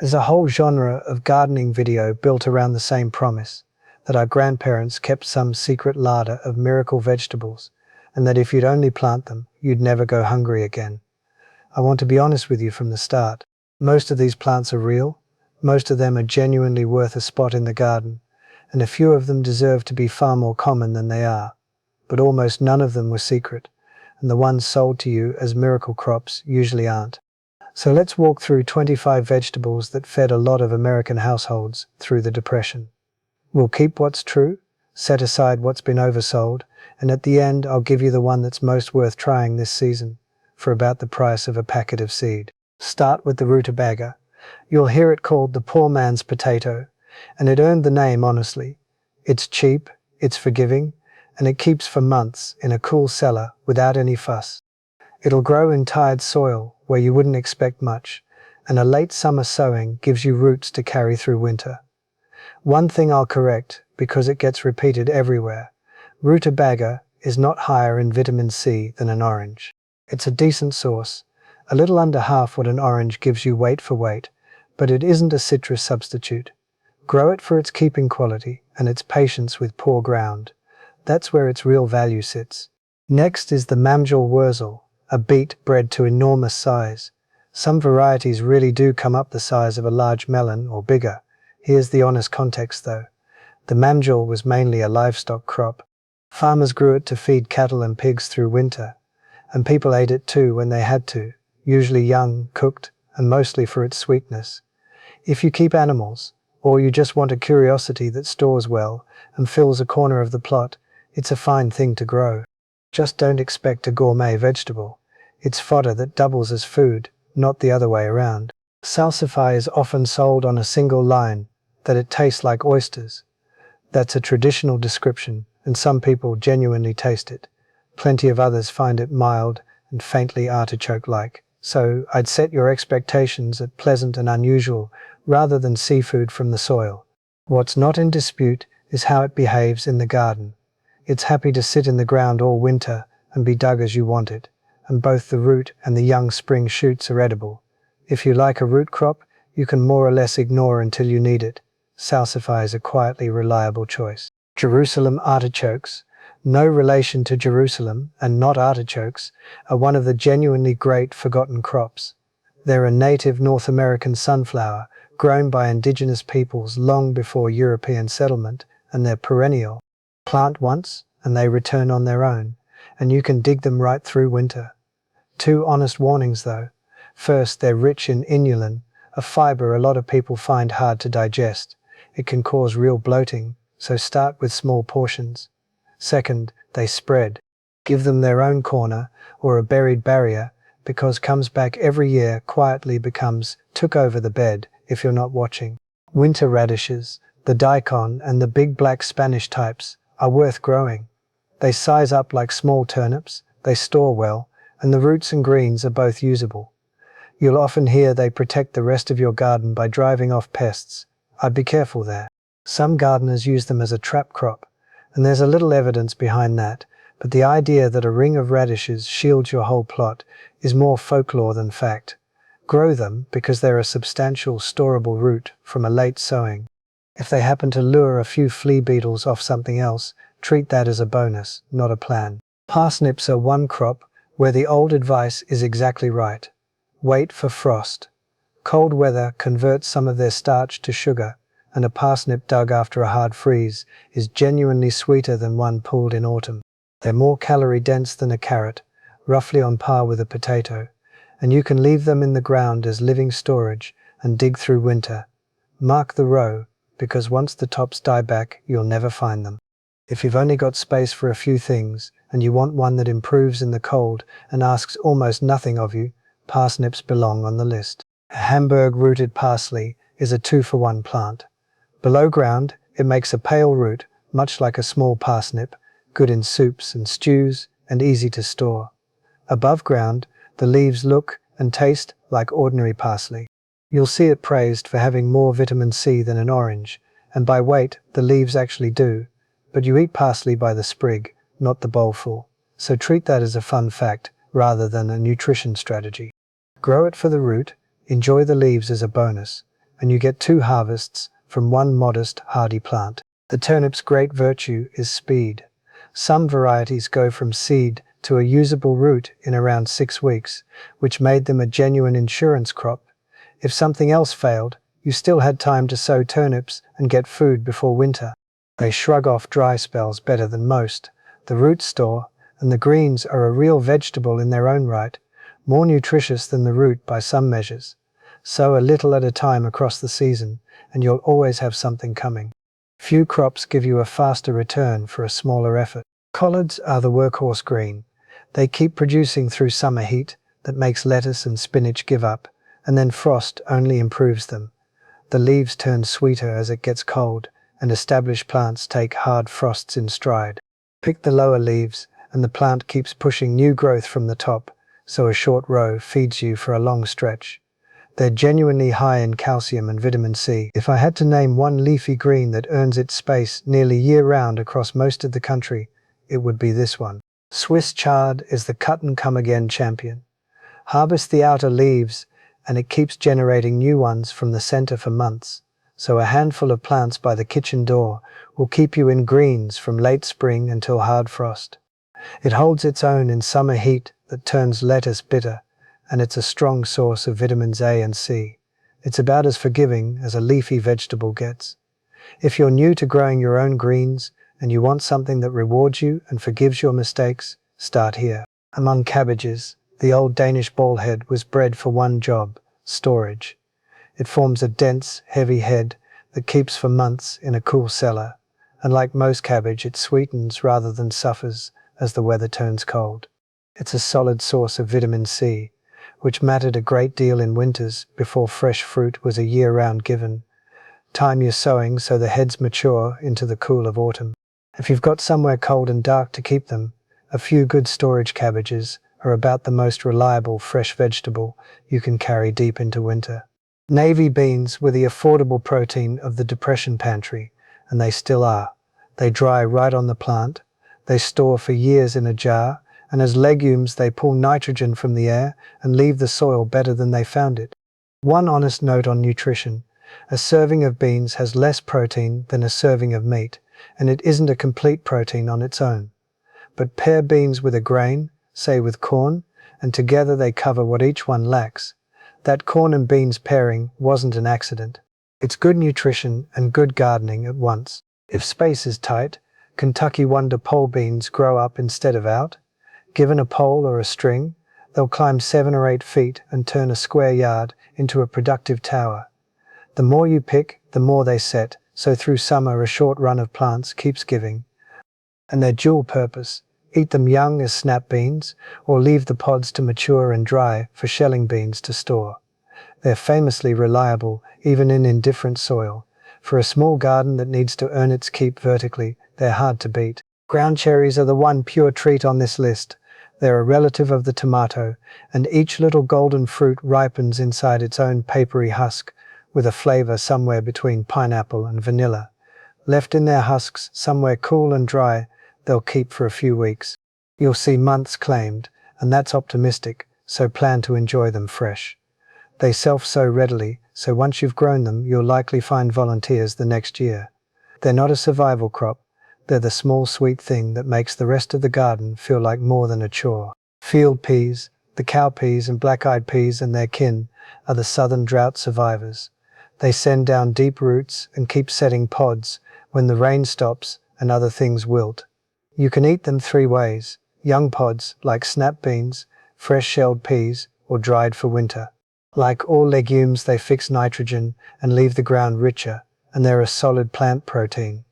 There's a whole genre of gardening video built around the same promise, that our grandparents kept some secret larder of miracle vegetables, and that if you'd only plant them, you'd never go hungry again. I want to be honest with you from the start. Most of these plants are real, most of them are genuinely worth a spot in the garden, and a few of them deserve to be far more common than they are. But almost none of them were secret, and the ones sold to you as miracle crops usually aren't. So let's walk through 25 vegetables that fed a lot of American households through the Depression. We'll keep what's true, set aside what's been oversold, and at the end I'll give you the one that's most worth trying this season, for about the price of a packet of seed. Start with the rutabaga. You'll hear it called the poor man's potato, and it earned the name honestly. It's cheap, it's forgiving, and it keeps for months in a cool cellar without any fuss. It'll grow in tired soil where you wouldn't expect much, and a late summer sowing gives you roots to carry through winter. One thing I'll correct, because it gets repeated everywhere. Rutabaga is not higher in vitamin C than an orange. It's a decent source, a little under half what an orange gives you weight for weight, but it isn't a citrus substitute. Grow it for its keeping quality and its patience with poor ground. That's where its real value sits. Next is the Mamjol wurzel, a beet bred to enormous size. Some varieties really do come up the size of a large melon or bigger. Here's the honest context though. The Mamjol was mainly a livestock crop. Farmers grew it to feed cattle and pigs through winter, and people ate it too when they had to, usually young, cooked, and mostly for its sweetness. If you keep animals, or you just want a curiosity that stores well and fills a corner of the plot, it's a fine thing to grow. Just don't expect a gourmet vegetable. It's fodder that doubles as food, not the other way around. Salsify is often sold on a single line, that it tastes like oysters. That's a traditional description, and some people genuinely taste it. Plenty of others find it mild and faintly artichoke-like. So I'd set your expectations at pleasant and unusual, rather than seafood from the soil. What's not in dispute is how it behaves in the garden. It's happy to sit in the ground all winter and be dug as you want it, and both the root and the young spring shoots are edible. If you like a root crop, you can more or less ignore until you need it. Salsify is a quietly reliable choice. Jerusalem artichokes, no relation to Jerusalem and not artichokes, are one of the genuinely great forgotten crops. They're a native North American sunflower grown by indigenous peoples long before European settlement, and they're perennial. Plant once and they return on their own, and you can dig them right through winter. Two honest warnings though. First, they're rich in inulin, a fiber a lot of people find hard to digest. It can cause real bloating, so start with small portions. Second, they spread. Give them their own corner or a buried barrier, because comes back every year quietly becomes took over the bed if you're not watching. Winter radishes, the daikon and the big black Spanish types, are worth growing. They size up like small turnips, they store well, and the roots and greens are both usable. You'll often hear they protect the rest of your garden by driving off pests. I'd be careful there. Some gardeners use them as a trap crop, and there's a little evidence behind that, but the idea that a ring of radishes shields your whole plot is more folklore than fact. Grow them because they're a substantial storable root from a late sowing. If they happen to lure a few flea beetles off something else, treat that as a bonus, not a plan. Parsnips are one crop where the old advice is exactly right. Wait for frost. Cold weather converts some of their starch to sugar, and a parsnip dug after a hard freeze is genuinely sweeter than one pulled in autumn. They're more calorie dense than a carrot, roughly on par with a potato, and you can leave them in the ground as living storage and dig through winter. Mark the row, because once the tops die back, you'll never find them. If you've only got space for a few things, and you want one that improves in the cold and asks almost nothing of you, parsnips belong on the list. Hamburg-rooted parsley is a 2-for-1 plant. Below ground, it makes a pale root, much like a small parsnip, good in soups and stews, and easy to store. Above ground, the leaves look and taste like ordinary parsley. You'll see it praised for having more vitamin C than an orange, and by weight, the leaves actually do, but you eat parsley by the sprig, not the bowlful, so treat that as a fun fact rather than a nutrition strategy. Grow it for the root, enjoy the leaves as a bonus, and you get 2 harvests from one modest, hardy plant. The turnip's great virtue is speed. Some varieties go from seed to a usable root in around 6 weeks, which made them a genuine insurance crop. If something else failed, you still had time to sow turnips and get food before winter. They shrug off dry spells better than most. The root store and the greens are a real vegetable in their own right, more nutritious than the root by some measures. Sow a little at a time across the season, and you'll always have something coming. Few crops give you a faster return for a smaller effort. Collards are the workhorse green. They keep producing through summer heat that makes lettuce and spinach give up, and then frost only improves them. The leaves turn sweeter as it gets cold, and established plants take hard frosts in stride. Pick the lower leaves, and the plant keeps pushing new growth from the top, so a short row feeds you for a long stretch. They're genuinely high in calcium and vitamin C. If I had to name one leafy green that earns its space nearly year-round across most of the country, it would be this one. Swiss chard is the cut-and-come-again champion. Harvest the outer leaves, and it keeps generating new ones from the center for months, so a handful of plants by the kitchen door will keep you in greens from late spring until hard frost. It holds its own in summer heat that turns lettuce bitter, and it's a strong source of vitamins A and C. It's about as forgiving as a leafy vegetable gets. If you're new to growing your own greens and you want something that rewards you and forgives your mistakes, start here. Among cabbages, the old Danish ballhead was bred for one job: storage. It forms a dense, heavy head that keeps for months in a cool cellar, and like most cabbage, it sweetens rather than suffers as the weather turns cold. It's a solid source of vitamin C, which mattered a great deal in winters before fresh fruit was a year-round given. Time your sowing so the heads mature into the cool of autumn. If you've got somewhere cold and dark to keep them, a few good storage cabbages are about the most reliable fresh vegetable you can carry deep into winter. Navy beans were the affordable protein of the Depression pantry, and they still are. They dry right on the plant, they store for years in a jar, and as legumes they pull nitrogen from the air and leave the soil better than they found it. One honest note on nutrition: a serving of beans has less protein than a serving of meat, and it isn't a complete protein on its own. But pair beans with a grain, say with corn, and together they cover what each one lacks. That corn and beans pairing wasn't an accident. It's good nutrition and good gardening at once. If space is tight, Kentucky Wonder pole beans grow up instead of out. Given a pole or a string, they'll climb 7 or 8 feet and turn a square yard into a productive tower. The more you pick, the more they set, so through summer a short run of plants keeps giving. And their dual purpose: eat them young as snap beans, or leave the pods to mature and dry for shelling beans to store. They're famously reliable, even in indifferent soil. For a small garden that needs to earn its keep vertically, they're hard to beat. Ground cherries are the one pure treat on this list. They're a relative of the tomato, and each little golden fruit ripens inside its own papery husk, with a flavor somewhere between pineapple and vanilla. Left in their husks, somewhere cool and dry, they'll keep for a few weeks. You'll see months claimed, and that's optimistic, so plan to enjoy them fresh. They self-sow readily, so once you've grown them, you'll likely find volunteers the next year. They're not a survival crop. They're the small sweet thing that makes the rest of the garden feel like more than a chore. Field peas, the cowpeas and black-eyed peas and their kin, are the southern drought survivors. They send down deep roots and keep setting pods when the rain stops and other things wilt. You can eat them 3 ways: young pods, like snap beans, fresh-shelled peas, or dried for winter. Like all legumes, they fix nitrogen and leave the ground richer, and they're a solid plant protein.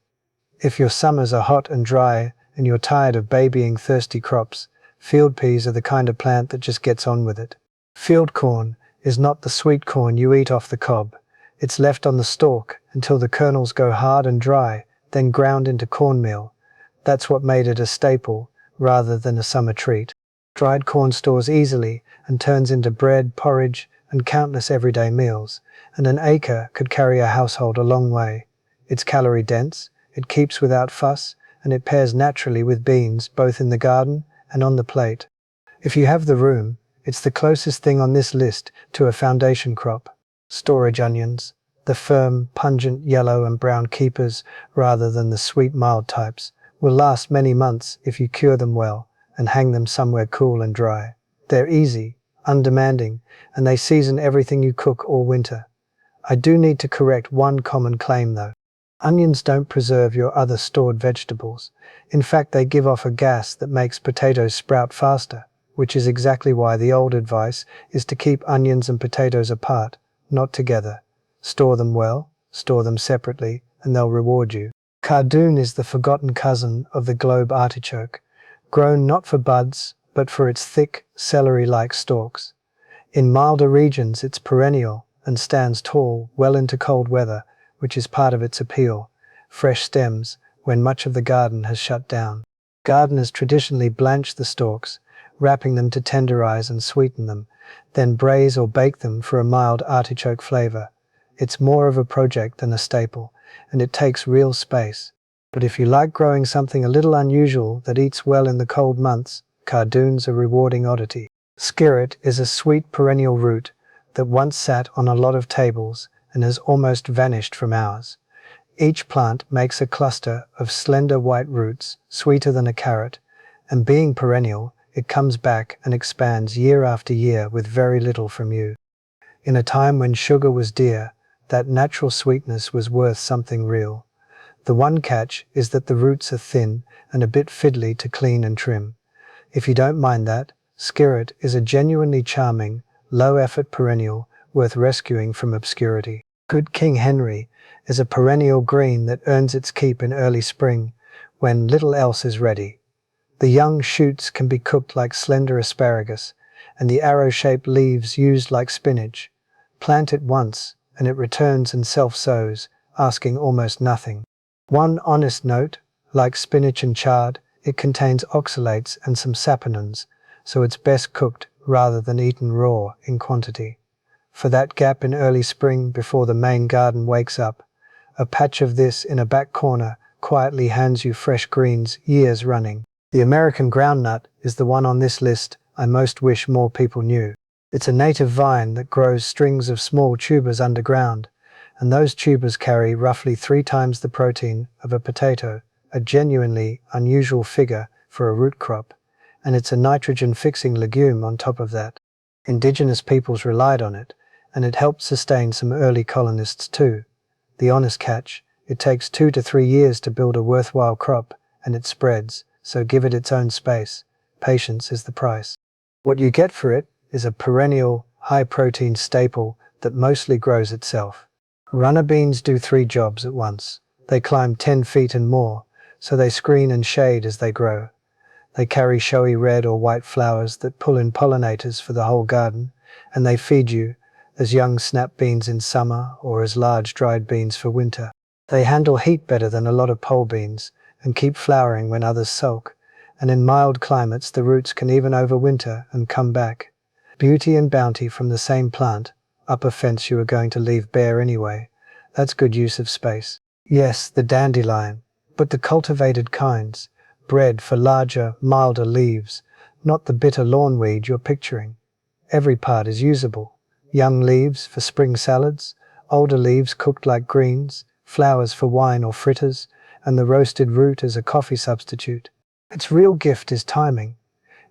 If your summers are hot and dry and you're tired of babying thirsty crops, field peas are the kind of plant that just gets on with it. Field corn is not the sweet corn you eat off the cob. It's left on the stalk until the kernels go hard and dry, then ground into cornmeal. That's what made it a staple rather than a summer treat. Dried corn stores easily and turns into bread, porridge, and countless everyday meals, and an acre could carry a household a long way. It's calorie dense, it keeps without fuss, and it pairs naturally with beans, both in the garden and on the plate. If you have the room, it's the closest thing on this list to a foundation crop. Storage onions. The firm, pungent yellow and brown keepers, rather than the sweet mild types, will last many months if you cure them well and hang them somewhere cool and dry. They're easy, undemanding, and they season everything you cook all winter. I do need to correct one common claim though. Onions don't preserve your other stored vegetables. In fact, they give off a gas that makes potatoes sprout faster, which is exactly why the old advice is to keep onions and potatoes apart, not together. Store them well, store them separately, and they'll reward you. Cardoon is the forgotten cousin of the globe artichoke, grown not for buds, but for its thick, celery-like stalks. In milder regions it's perennial and stands tall well into cold weather, which is part of its appeal. Fresh stems, when much of the garden has shut down. Gardeners traditionally blanch the stalks, wrapping them to tenderize and sweeten them, then braise or bake them for a mild artichoke flavor. It's more of a project than a staple, and it takes real space. But if you like growing something a little unusual that eats well in the cold months, cardoon's a rewarding oddity. Skirret is a sweet perennial root that once sat on a lot of tables and has almost vanished from ours. Each plant makes a cluster of slender white roots, sweeter than a carrot, and being perennial, it comes back and expands year after year with very little from you. In a time when sugar was dear, that natural sweetness was worth something real. The one catch is that the roots are thin and a bit fiddly to clean and trim. If you don't mind that, skirret is a genuinely charming, low-effort perennial worth rescuing from obscurity. Good King Henry is a perennial green that earns its keep in early spring, when little else is ready. The young shoots can be cooked like slender asparagus, and the arrow-shaped leaves used like spinach. Plant it once, and it returns and self-sows, asking almost nothing. One honest note, like spinach and chard, it contains oxalates and some saponins, so it's best cooked rather than eaten raw in quantity. For that gap in early spring before the main garden wakes up, a patch of this in a back corner quietly hands you fresh greens years running. The American groundnut is the one on this list I most wish more people knew. It's a native vine that grows strings of small tubers underground, and those tubers carry roughly 3 times the protein of a potato, a genuinely unusual figure for a root crop, and it's a nitrogen-fixing legume on top of that. Indigenous peoples relied on it, and it helped sustain some early colonists too. The honest catch, it takes 2 to 3 years to build a worthwhile crop, and it spreads, so give it its own space. Patience is the price. What you get for it is a perennial, high-protein staple that mostly grows itself. Runner beans do 3 jobs at once. They climb 10 feet and more, so they screen and shade as they grow. They carry showy red or white flowers that pull in pollinators for the whole garden, and they feed you as young snap beans in summer or as large dried beans for winter. They handle heat better than a lot of pole beans and keep flowering when others sulk, and in mild climates the roots can even overwinter and come back. Beauty and bounty from the same plant, up a fence you are going to leave bare anyway. That's good use of space. Yes, the dandelion, but the cultivated kinds, bred for larger, milder leaves, not the bitter lawnweed you're picturing. Every part is usable. Young leaves for spring salads, older leaves cooked like greens, flowers for wine or fritters, and the roasted root as a coffee substitute. Its real gift is timing.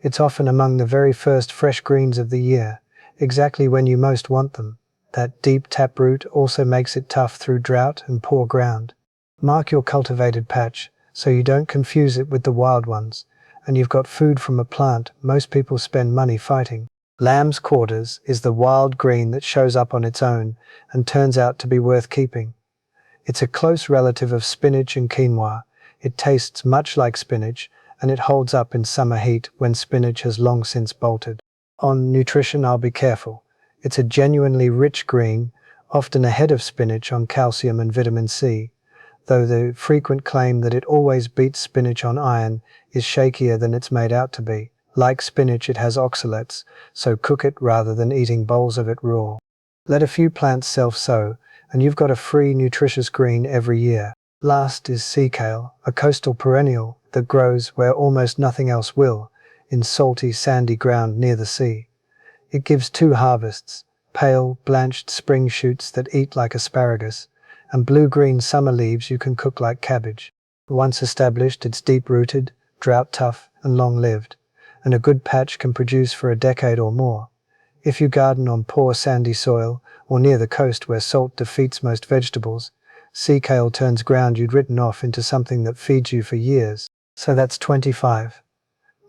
It's often among the very first fresh greens of the year, exactly when you most want them. That deep taproot also makes it tough through drought and poor ground. Mark your cultivated patch so you don't confuse it with the wild ones, and you've got food from a plant most people spend money fighting. Lamb's quarters is the wild green that shows up on its own and turns out to be worth keeping. It's a close relative of spinach and quinoa. It tastes much like spinach, and it holds up in summer heat when spinach has long since bolted. On nutrition, I'll be careful. It's a genuinely rich green, often ahead of spinach on calcium and vitamin C, though the frequent claim that it always beats spinach on iron is shakier than it's made out to be. Like spinach, it has oxalates, so cook it rather than eating bowls of it raw. Let a few plants self-sow, and you've got a free, nutritious green every year. Last is sea kale, a coastal perennial that grows where almost nothing else will, in salty, sandy ground near the sea. It gives 2 harvests, pale, blanched spring shoots that eat like asparagus, and blue-green summer leaves you can cook like cabbage. Once established, it's deep-rooted, drought-tough, and long-lived, and a good patch can produce for a decade or more. If you garden on poor sandy soil, or near the coast where salt defeats most vegetables, sea kale turns ground you'd written off into something that feeds you for years. So that's 25.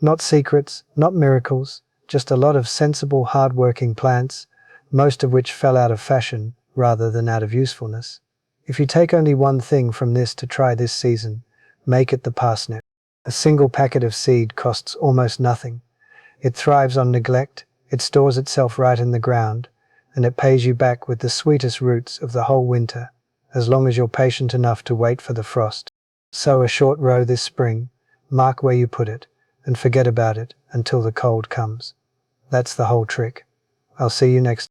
Not secrets, not miracles, just a lot of sensible, hard-working plants, most of which fell out of fashion rather than out of usefulness. If you take only one thing from this to try this season, make it the parsnip. A single packet of seed costs almost nothing. It thrives on neglect, it stores itself right in the ground, and it pays you back with the sweetest roots of the whole winter, as long as you're patient enough to wait for the frost. Sow a short row this spring, mark where you put it, and forget about it until the cold comes. That's the whole trick. I'll see you next